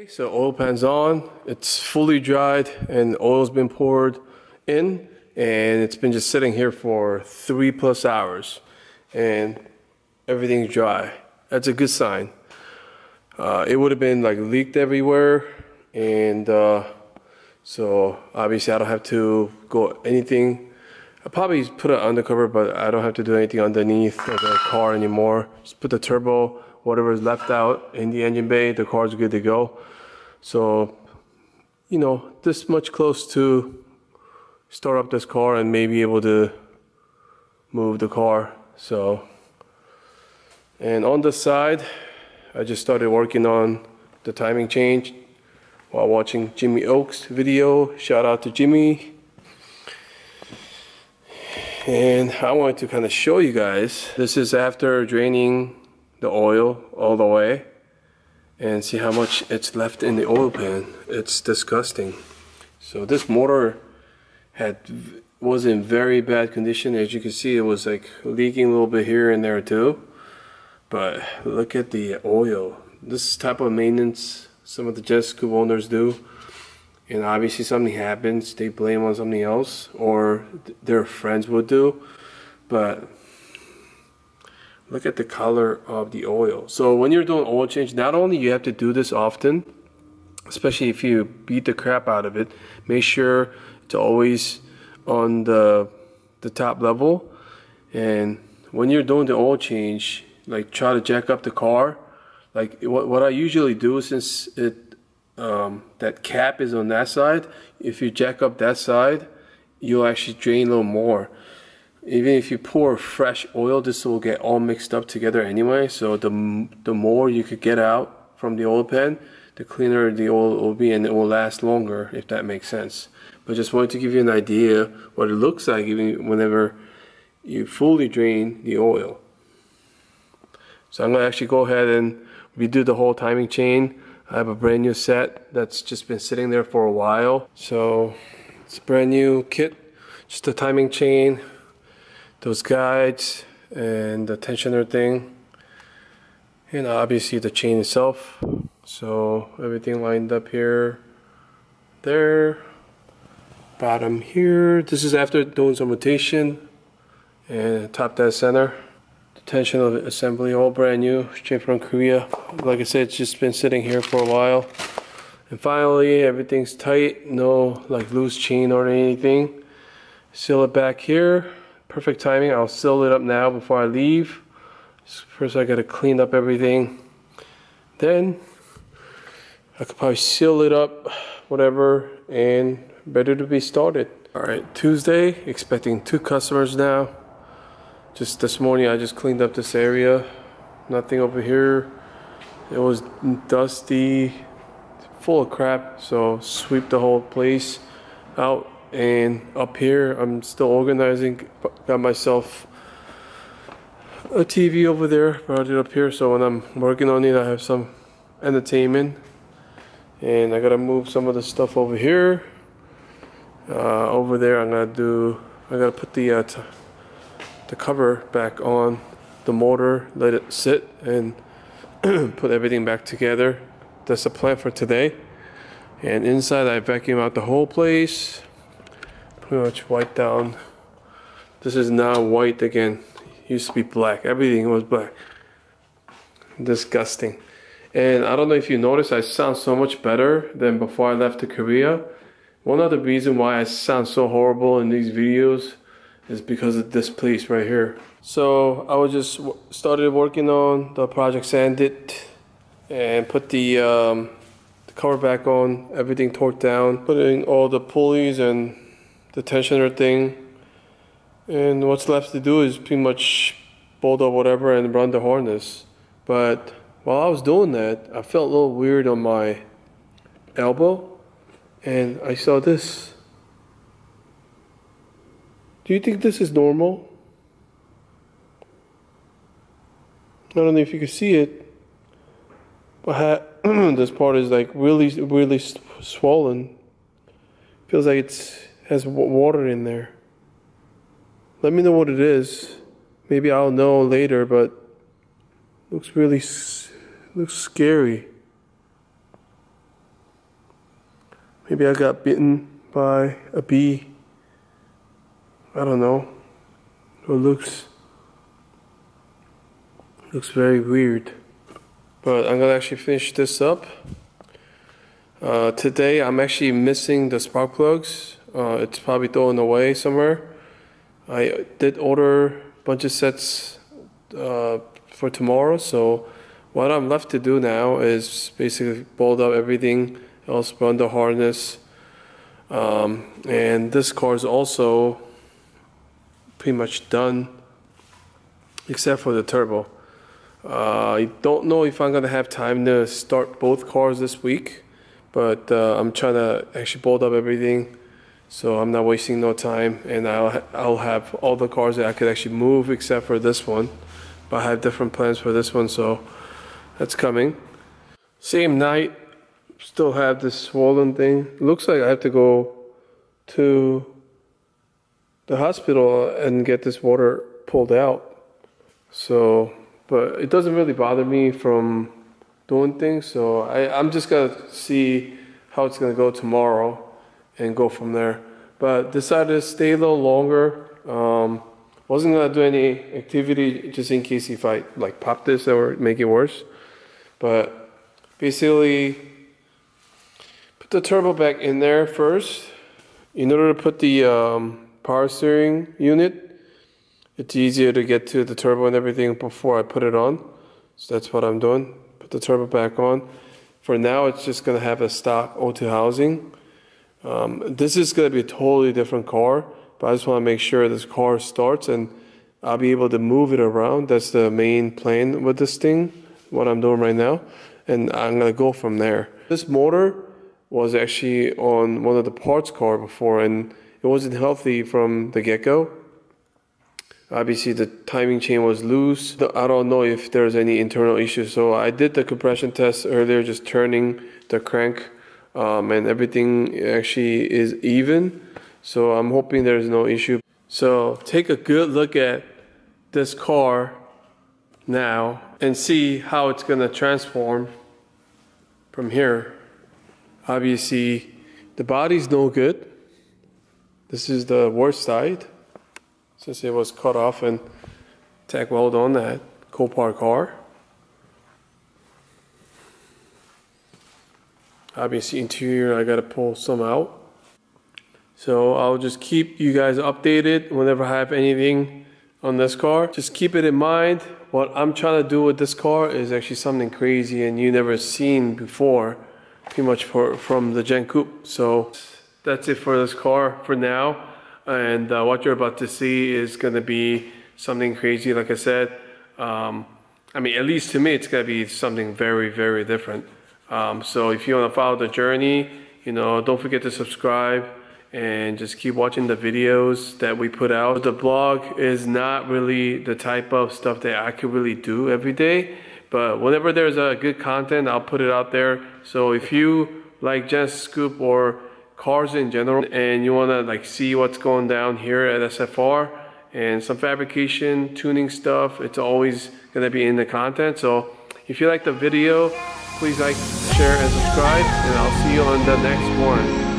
So oil pan's on, it's fully dried and oil's been poured in, and it's been just sitting here for 3+ hours and everything's dry. That's a good sign. It would have been like leaked everywhere, and so obviously I don't have to go anything. I probably put it undercover, but I don't have to do anything underneath of the car anymore. Just put the turbo, whatever is left out in the engine bay, the car's good to go. So, you know, this much close to start up this car and maybe able to move the car. So, and on the side, I just started working on the timing change while watching Jimmy Oaks' video. Shout out to Jimmy. And I wanted to kind of show you guys. This is after draining the oil all the way, and see how much it's left in the oil pan. It's disgusting. So this motor was in very bad condition. As you can see, it was like leaking a little bit here and there too. But look at the oil. This type of maintenance some of the jet scoop owners do, and obviously something happens, they blame on something else, or their friends would do. But look at the color of the oil. So when you're doing oil change, not only you have to do this often, especially if you beat the crap out of it, make sure it's always on the top level. And when you're doing the oil change, like try to jack up the car. Like what I usually do, since that cap is on that side, if you jack up that side, you'll actually drain a little more. Even if you pour fresh oil, this will get all mixed up together anyway. So the more you could get out from the oil pan, the cleaner the oil will be, and it will last longer, if that makes sense. But just wanted to give you an idea what it looks like even whenever you fully drain the oil. So I'm gonna actually go ahead and redo the whole timing chain. I have a brand new set that's just been sitting there for a while. So it's a brand new kit, just the timing chain, those guides, and the tensioner thing, and obviously the chain itself. So everything lined up here, there, bottom here. This is after doing some rotation, and top dead center. The tensioner assembly, all brand new, straight from Korea. Like I said, it's just been sitting here for a while. And finally, everything's tight, no like loose chain or anything. Seal it back here. Perfect timing. I'll seal it up now before I leave. First I gotta clean up everything. Then I could probably seal it up, whatever, and ready to be started. Alright, Tuesday, expecting 2 customers now. Just this morning I just cleaned up this area. Nothing over here. It was dusty, full of crap, so sweep the whole place out. And up here, I'm still organizing. Got myself a TV over there, brought it up here, so when I'm working on it, I have some entertainment. And I gotta move some of the stuff over here. Over there, I gotta put the cover back on the motor, let it sit, and put everything back together. That's the plan for today. And inside, I vacuum out the whole place. Pretty much white down. This is now white again. It used to be black. Everything was black. Disgusting. And I don't know if you noticed, I sound so much better than before I left to Korea. One of the reasons why I sound so horrible in these videos is because of this place right here. So I was just started working on the project, sanded and put the cover back on, everything torqued down, putting all the pulleys and the tensioner thing, and what's left to do is pretty much bolt up whatever and run the harness. But while I was doing that, I felt a little weird on my elbow, and I saw this. Do you think this is normal? I don't know if you can see it, but this part is like really swollen. Feels like it has water in there. Let me know what it is. Maybe I'll know later, but looks scary. Maybe I got bitten by a bee. I don't know. It looks very weird. But I'm gonna actually finish this up. Today I'm actually missing the spark plugs. It's probably thrown away somewhere. I did order a bunch of sets for tomorrow, so what I'm left to do now is basically bolt up everything else, run the harness, and this car is also pretty much done except for the turbo. I don't know if I'm gonna have time to start both cars this week, but I'm trying to actually bolt up everything so I'm not wasting no time, and I'll have all the cars that I could actually move except for this one. But I have different plans for this one, so that's coming. Same night, still have this swollen thing. It looks like I have to go to the hospital and get this water pulled out. So, but it doesn't really bother me from doing things, so I'm just gonna see how it's gonna go tomorrow and go from there. But decided to stay a little longer. Wasn't gonna do any activity just in case if I like pop this or make it worse. But basically put the turbo back in there first. In order to put the power steering unit, it's easier to get to the turbo and everything before I put it on. So that's what I'm doing. Put the turbo back on. For now, it's just gonna have a stock O2 housing. This is going to be a totally different car, but I just want to make sure this car starts and I'll be able to move it around. That's the main plan with this thing, what I'm doing right now, and I'm going to go from there. This motor was actually on one of the parts car before, and it wasn't healthy from the get-go. Obviously the timing chain was loose. I don't know if there's any internal issues, so I did the compression test earlier, just turning the crank. And everything actually is even, so I'm hoping there's no issue. So take a good look at this car now and see how it's gonna transform from here. Obviously the body's no good. This is the worst side since it was cut off and tack weld on that Copart car. Obviously interior, I gotta pull some out. So I'll just keep you guys updated whenever I have anything on this car. Just keep it in mind, what I'm trying to do with this car is actually something crazy and you never seen before, pretty much from the Gen Coupe. So that's it for this car for now. And what you're about to see is gonna be something crazy, like I said. I mean, at least to me, it's gonna be something very, very different. So if you want to follow the journey, don't forget to subscribe and just keep watching the videos that we put out. The blog is not really the type of stuff that I could really do every day, but whenever there's a good content, I'll put it out there. So if you like Gen Scoop or cars in general and you want to like see what's going down here at SFR and some fabrication, tuning stuff, it's always going to be in the content. So if you like the video, please like, share, and subscribe, and I'll see you on the next one.